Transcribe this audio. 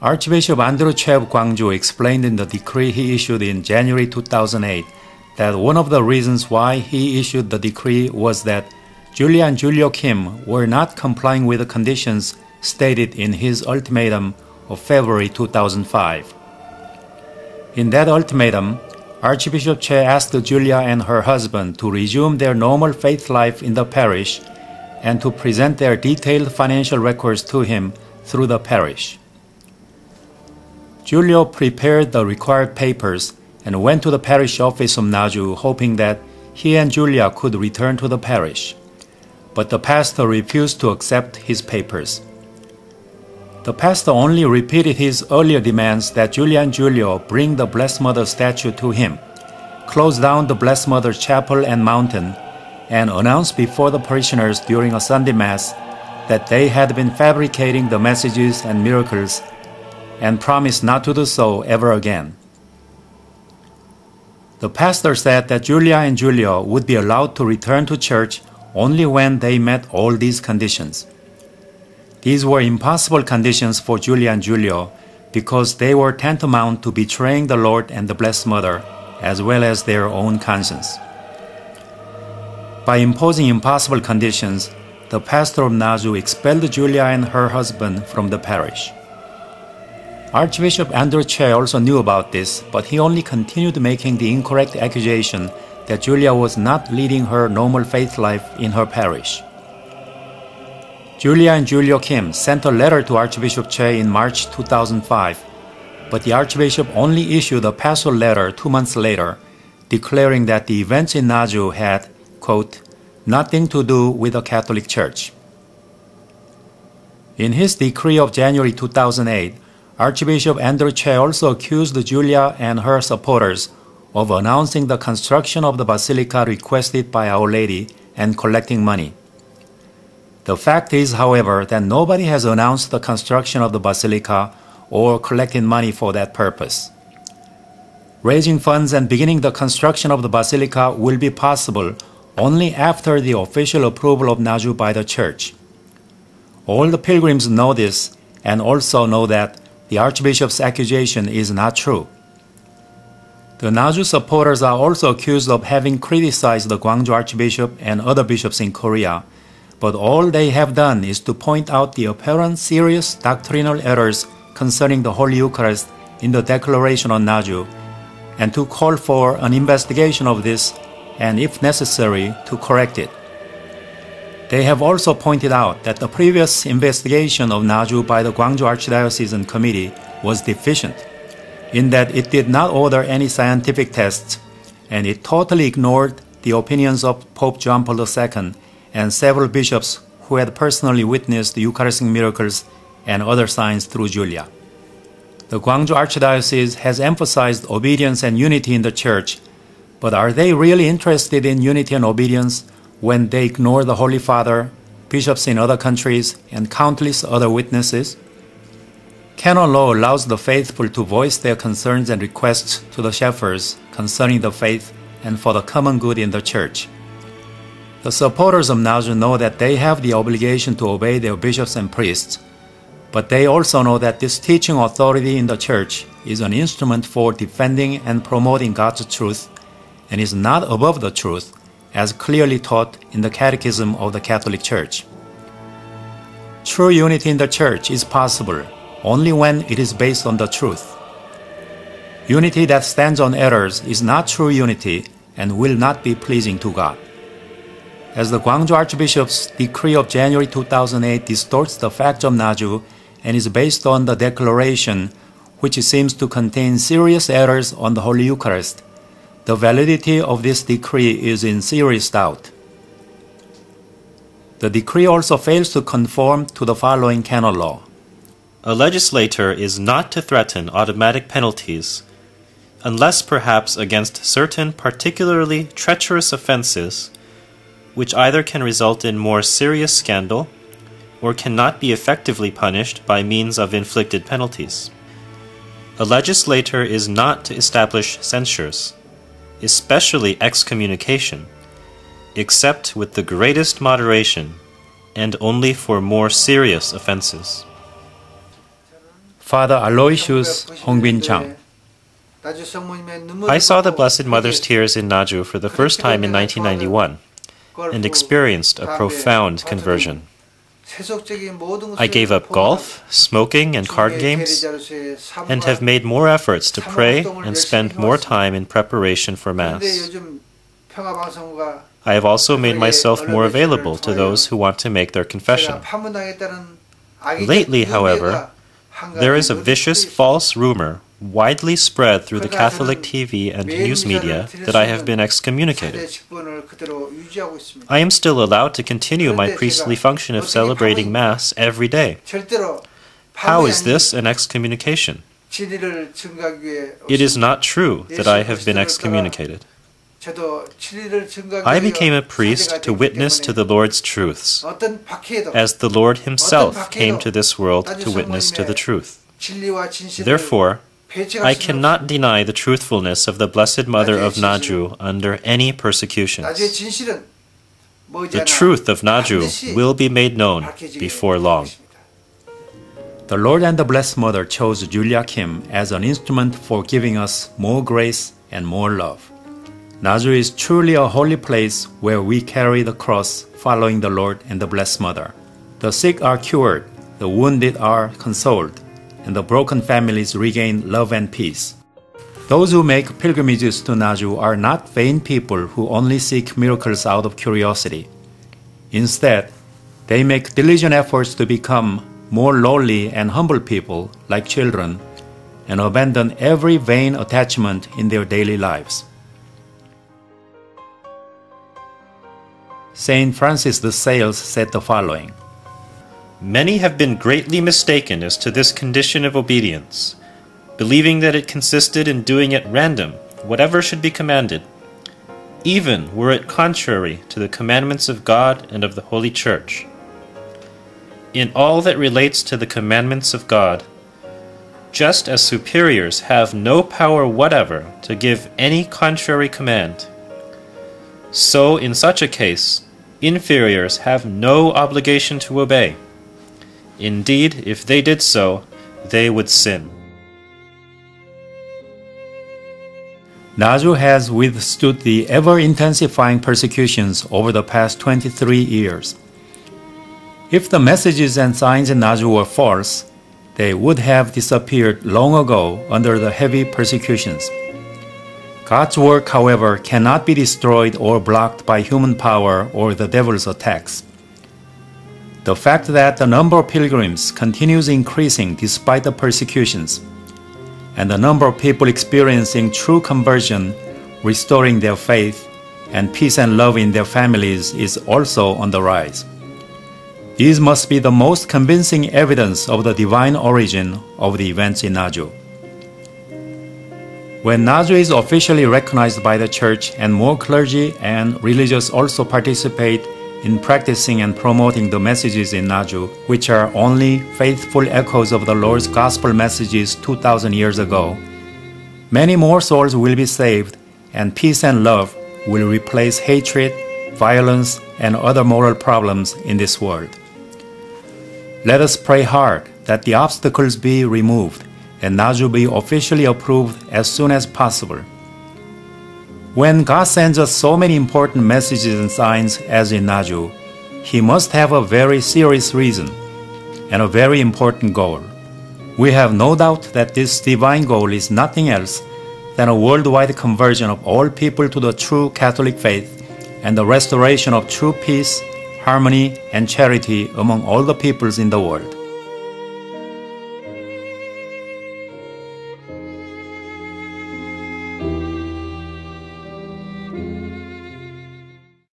Archbishop Andrew Che of Kwangju explained in the decree he issued in January 2008 that one of the reasons why he issued the decree was that Julia and Julio Kim were not complying with the conditions stated in his ultimatum of February 2005. In that ultimatum, Archbishop Che asked Julia and her husband to resume their normal faith life in the parish and to present their detailed financial records to him through the parish. Julio prepared the required papers and went to the parish office of Naju, hoping that he and Julia could return to the parish. But the pastor refused to accept his papers. The pastor only repeated his earlier demands that Julia and Julio bring the Blessed Mother statue to him, close down the Blessed Mother chapel and mountain, and announce before the parishioners during a Sunday Mass that they had been fabricating the messages and miracles and promised not to do so ever again. The pastor said that Julia and Julio would be allowed to return to church only when they met all these conditions. These were impossible conditions for Julia and Julio because they were tantamount to betraying the Lord and the Blessed Mother, as well as their own conscience. By imposing impossible conditions, the pastor of Naju expelled Julia and her husband from the parish. Archbishop Andrew Che also knew about this, but he only continued making the incorrect accusation that Julia was not leading her normal faith life in her parish. Julia and Julio Kim sent a letter to Archbishop Che in March 2005, but the Archbishop only issued a pastoral letter 2 months later, declaring that the events in Naju had, quote, nothing to do with the Catholic Church. In his decree of January 2008, Archbishop Andrew Che also accused Julia and her supporters of announcing the construction of the basilica requested by Our Lady and collecting money. The fact is, however, that nobody has announced the construction of the basilica or collected money for that purpose. Raising funds and beginning the construction of the basilica will be possible only after the official approval of Naju by the Church. All the pilgrims know this and also know that the Archbishop's accusation is not true. The Naju supporters are also accused of having criticized the Kwangju Archbishop and other bishops in Korea, but all they have done is to point out the apparent serious doctrinal errors concerning the Holy Eucharist in the declaration on Naju, and to call for an investigation of this and, if necessary, to correct it. They have also pointed out that the previous investigation of Naju by the Kwangju Archdiocesan Committee was deficient, in that it did not order any scientific tests, and it totally ignored the opinions of Pope John Paul II and several bishops who had personally witnessed the Eucharistic miracles and other signs through Julia. The Kwangju Archdiocese has emphasized obedience and unity in the Church, but are they really interested in unity and obedience when they ignore the Holy Father, bishops in other countries, and countless other witnesses? Canon law allows the faithful to voice their concerns and requests to the shepherds concerning the faith and for the common good in the Church. The supporters of Naju know that they have the obligation to obey their bishops and priests, but they also know that this teaching authority in the Church is an instrument for defending and promoting God's truth and is not above the truth, as clearly taught in the Catechism of the Catholic Church. True unity in the Church is possible only when it is based on the truth. Unity that stands on errors is not true unity and will not be pleasing to God. As the Kwangju Archbishop's decree of January 2008 distorts the facts of Naju and is based on the declaration, which seems to contain serious errors on the Holy Eucharist, the validity of this decree is in serious doubt. The decree also fails to conform to the following canon law. A legislator is not to threaten automatic penalties, unless perhaps against certain particularly treacherous offenses, which either can result in more serious scandal or cannot be effectively punished by means of inflicted penalties. A legislator is not to establish censures, especially excommunication, except with the greatest moderation and only for more serious offenses. Father Aloysius Hongbin-chang. I saw the Blessed Mother's tears in Naju for the first time in 1991 and experienced a profound conversion. I gave up golf, smoking, and card games, and have made more efforts to pray and spend more time in preparation for Mass. I have also made myself more available to those who want to make their confession. Lately, however, there is a vicious false rumor widely spread through the Catholic TV and news media that I have been excommunicated. I am still allowed to continue my priestly function of celebrating Mass every day. How is this an excommunication? It is not true that I have been excommunicated. I became a priest to witness to the Lord's truths, as the Lord Himself came to this world to witness to the truth. Therefore, I cannot deny the truthfulness of the Blessed Mother of Naju under any persecutions. The truth of Naju will be made known before long. The Lord and the Blessed Mother chose Julia Kim as an instrument for giving us more grace and more love. Naju is truly a holy place where we carry the cross following the Lord and the Blessed Mother. The sick are cured, the wounded are consoled, and the broken families regain love and peace. Those who make pilgrimages to Naju are not vain people who only seek miracles out of curiosity. Instead, they make diligent efforts to become more lowly and humble people like children and abandon every vain attachment in their daily lives. Saint Francis de Sales said the following: Many have been greatly mistaken as to this condition of obedience, believing that it consisted in doing at random whatever should be commanded, even were it contrary to the commandments of God and of the Holy Church. In all that relates to the commandments of God, just as superiors have no power whatever to give any contrary command, so in such a case, inferiors have no obligation to obey. Indeed, if they did so, they would sin. Naju has withstood the ever-intensifying persecutions over the past 23 years. If the messages and signs in Naju were false, they would have disappeared long ago under the heavy persecutions. God's work, however, cannot be destroyed or blocked by human power or the devil's attacks. The fact that the number of pilgrims continues increasing despite the persecutions, and the number of people experiencing true conversion, restoring their faith, and peace and love in their families is also on the rise. These must be the most convincing evidence of the divine origin of the events in Naju. When Naju is officially recognized by the Church and more clergy and religious also participate in practicing and promoting the messages in Naju, which are only faithful echoes of the Lord's gospel messages 2,000 years ago, many more souls will be saved, and peace and love will replace hatred, violence, and other moral problems in this world. Let us pray hard that the obstacles be removed and Naju be officially approved as soon as possible. When God sends us so many important messages and signs as in Naju, He must have a very serious reason and a very important goal. We have no doubt that this divine goal is nothing else than a worldwide conversion of all people to the true Catholic faith and the restoration of true peace, harmony, and charity among all the peoples in the world.